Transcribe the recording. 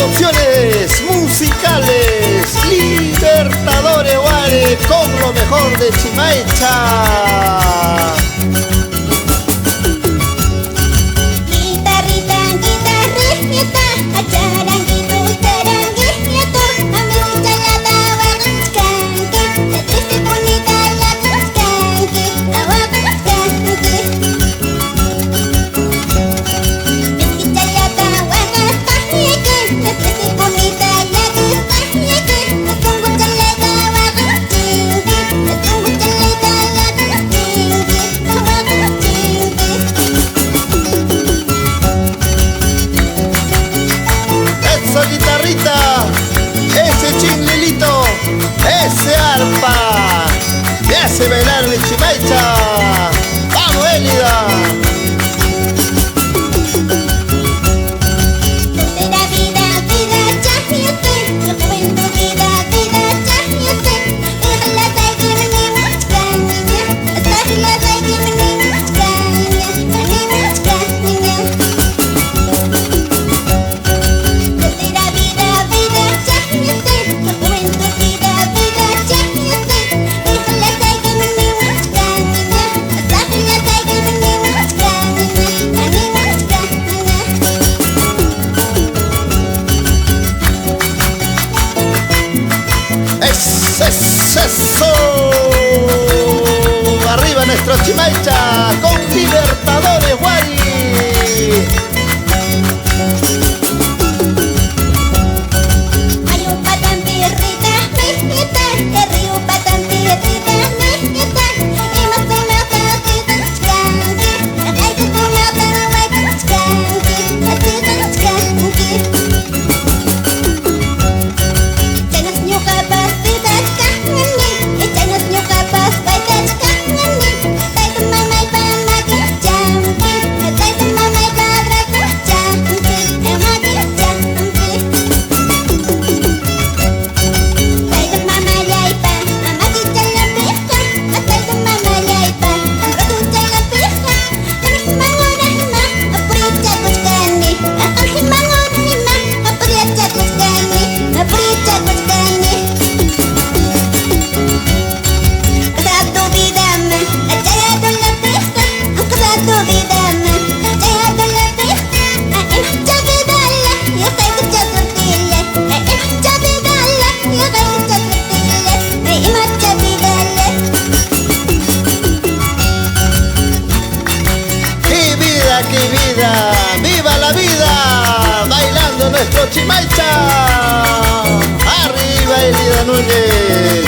Producciones musicales Libertadores Guare con lo mejor de Chimaicha. Ese chinglilito, ese arpa, me hace bailar mi Chimaicha. ¡Vamos, Elida! ¡Eso! Arriba nuestro Chimaicha con Libertadores Guari. ¡Qué vida! ¡Viva la vida! Bailando nuestro Chimaicha. Arriba Elida Núñez.